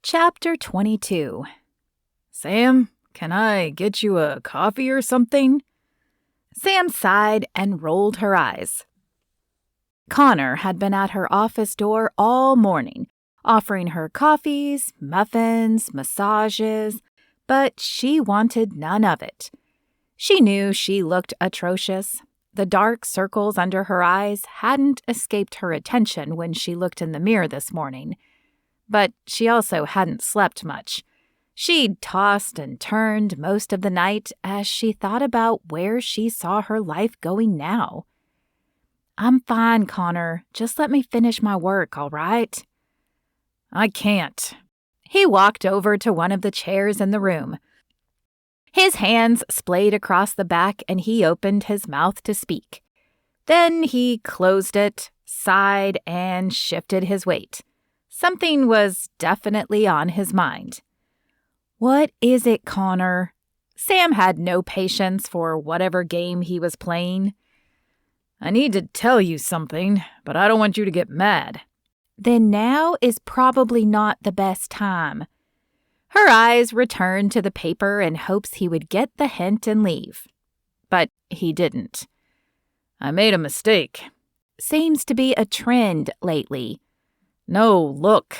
Chapter 22. Sam, can I get you a coffee or something? Sam sighed and rolled her eyes. Connor had been at her office door all morning, offering her coffees, muffins, massages, but she wanted none of it. She knew she looked atrocious. The dark circles under her eyes hadn't escaped her attention when she looked in the mirror this morning. But she also hadn't slept much. She'd tossed and turned most of the night as she thought about where she saw her life going now. "I'm fine, Connor. Just let me finish my work, all right?" "I can't." He walked over to one of the chairs in the room. His hands splayed across the back and he opened his mouth to speak. Then he closed it, sighed, and shifted his weight. Something was definitely on his mind. "What is it, Connor?" Sam had no patience for whatever game he was playing. "I need to tell you something, but I don't want you to get mad." "Then now is probably not the best time." Her eyes returned to the paper in hopes he would get the hint and leave. But he didn't. "I made a mistake." "Seems to be a trend lately." "No, look."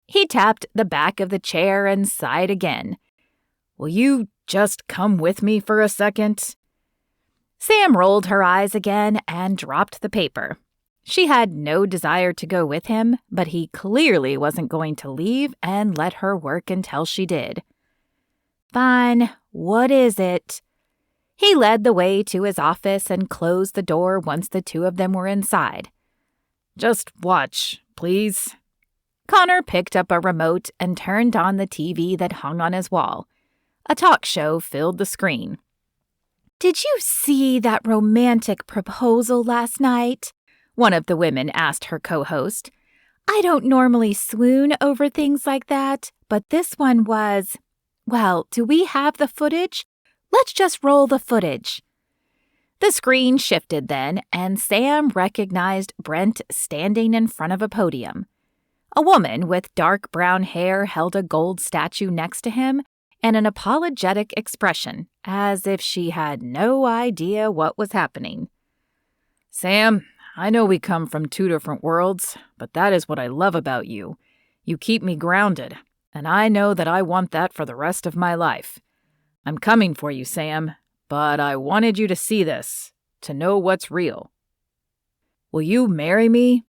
He tapped the back of the chair and sighed again. "Will you just come with me for a second?" Sam rolled her eyes again and dropped the paper. She had no desire to go with him, but he clearly wasn't going to leave and let her work until she did. "Fine, what is it?" He led the way to his office and closed the door once the two of them were inside. "Just watch, please." Connor picked up a remote and turned on the TV that hung on his wall. A talk show filled the screen. "Did you see that romantic proposal last night?" one of the women asked her co-host. "I don't normally swoon over things like that, but this one was... Well, do we have the footage? Let's just roll the footage." The screen shifted then, and Sam recognized Brent standing in front of a podium. A woman with dark brown hair held a gold statue next to him and an apologetic expression, as if she had no idea what was happening. "Sam, I know we come from two different worlds, but that is what I love about you. You keep me grounded, and I know that I want that for the rest of my life. I'm coming for you, Sam, but I wanted you to see this, to know what's real. Will you marry me?"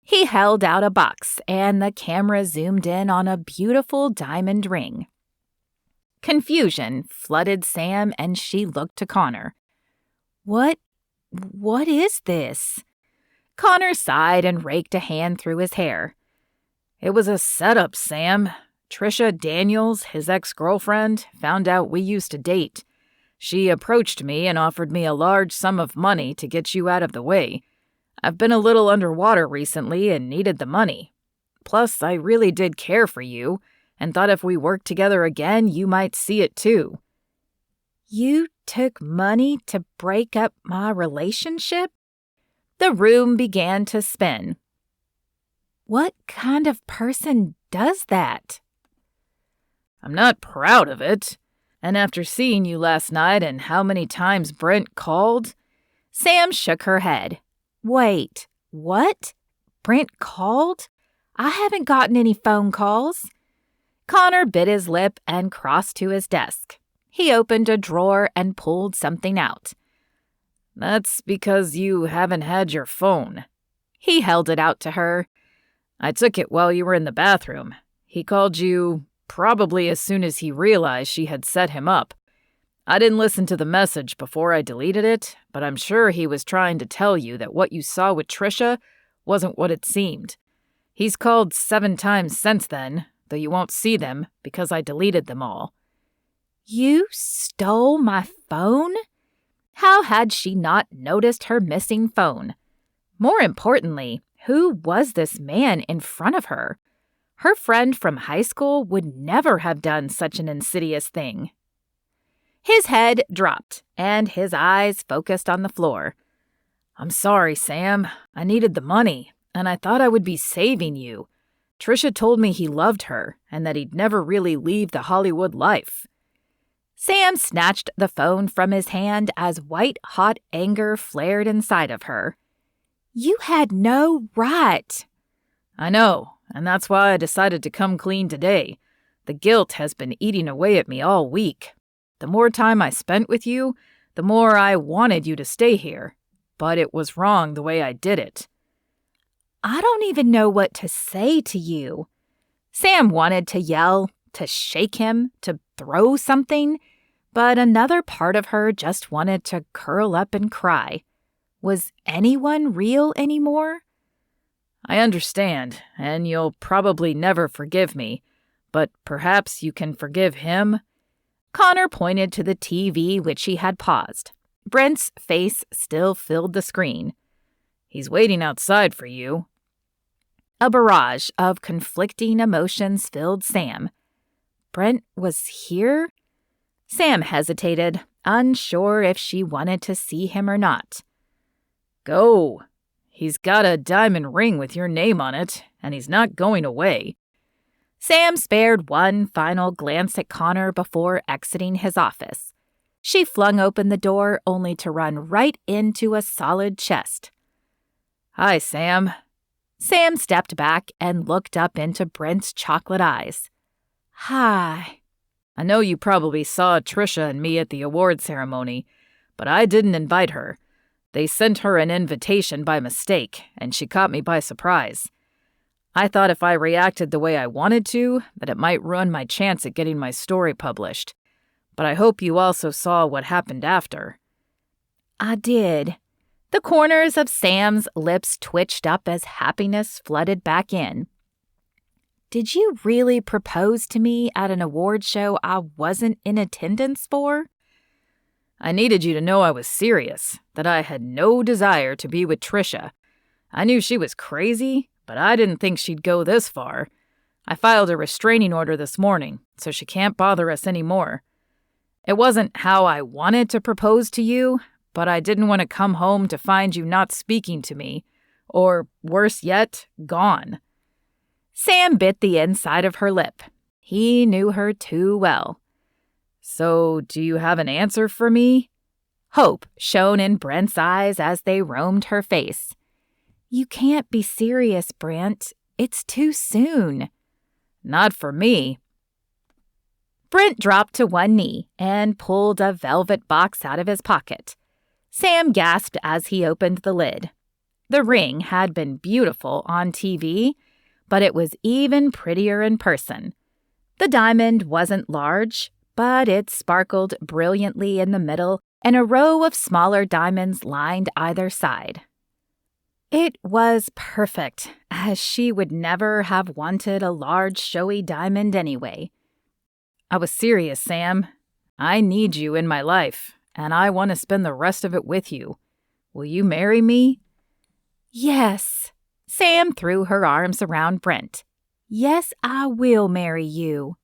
He held out a box, and the camera zoomed in on a beautiful diamond ring. Confusion flooded Sam, and she looked to Connor. What is this?" Connor sighed and raked a hand through his hair. "It was a setup, Sam. Trisha Daniels, his ex-girlfriend, found out we used to date. She approached me and offered me a large sum of money to get you out of the way. I've been a little underwater recently and needed the money. Plus, I really did care for you and thought if we worked together again, you might see it too." "You took money to break up my relationship?" The room began to spin. "What kind of person does that?" "I'm not proud of it. And after seeing you last night and how many times Brent called..." Sam shook her head. "Wait, what? Brent called? I haven't gotten any phone calls." Connor bit his lip and crossed to his desk. He opened a drawer and pulled something out. "That's because you haven't had your phone." He held it out to her. "I took it while you were in the bathroom. He called you probably as soon as he realized she had set him up. I didn't listen to the message before I deleted it, but I'm sure he was trying to tell you that what you saw with Trisha wasn't what it seemed. He's called 7 times since then, though you won't see them because I deleted them all." "You stole my phone?" How had she not noticed her missing phone? More importantly, who was this man in front of her? Her friend from high school would never have done such an insidious thing. His head dropped, and his eyes focused on the floor. "I'm sorry, Sam. I needed the money, and I thought I would be saving you. Trisha told me he loved her and that he'd never really leave the Hollywood life." Sam snatched the phone from his hand as white-hot anger flared inside of her. "You had no right." "I know, and that's why I decided to come clean today. The guilt has been eating away at me all week. The more time I spent with you, the more I wanted you to stay here. But it was wrong the way I did it." "I don't even know what to say to you." Sam wanted to yell, to shake him, to throw something, but another part of her just wanted to curl up and cry. Was anyone real anymore? "I understand, and you'll probably never forgive me, but perhaps you can forgive him?" Connor pointed to the TV, which he had paused. Brent's face still filled the screen. "He's waiting outside for you." A barrage of conflicting emotions filled Sam. Brent was here? Sam hesitated, unsure if she wanted to see him or not. "Go. He's got a diamond ring with your name on it, and he's not going away." Sam spared one final glance at Connor before exiting his office. She flung open the door only to run right into a solid chest. "Hi, Sam." Sam stepped back and looked up into Brent's chocolate eyes. "Hi." "I know you probably saw Trisha and me at the award ceremony, but I didn't invite her. They sent her an invitation by mistake, and she caught me by surprise. I thought if I reacted the way I wanted to, that it might ruin my chance at getting my story published. But I hope you also saw what happened after." "I did." The corners of Sam's lips twitched up as happiness flooded back in. "Did you really propose to me at an award show I wasn't in attendance for?" "I needed you to know I was serious, that I had no desire to be with Trisha. I knew she was crazy, but I didn't think she'd go this far. I filed a restraining order this morning, so she can't bother us anymore. It wasn't how I wanted to propose to you, but I didn't want to come home to find you not speaking to me, or worse yet, gone." Sam bit the inside of her lip. He knew her too well. "So, do you have an answer for me?" Hope shone in Brent's eyes as they roamed her face. "You can't be serious, Brent. It's too soon." "Not for me." Brent dropped to one knee and pulled a velvet box out of his pocket. Sam gasped as he opened the lid. The ring had been beautiful on TV, but it was even prettier in person. The diamond wasn't large, but it sparkled brilliantly in the middle, and a row of smaller diamonds lined either side. It was perfect, as she would never have wanted a large, showy diamond anyway. "I was serious, Sam. I need you in my life, and I want to spend the rest of it with you. Will you marry me?" "Yes." Sam threw her arms around Brent. "Yes, I will marry you."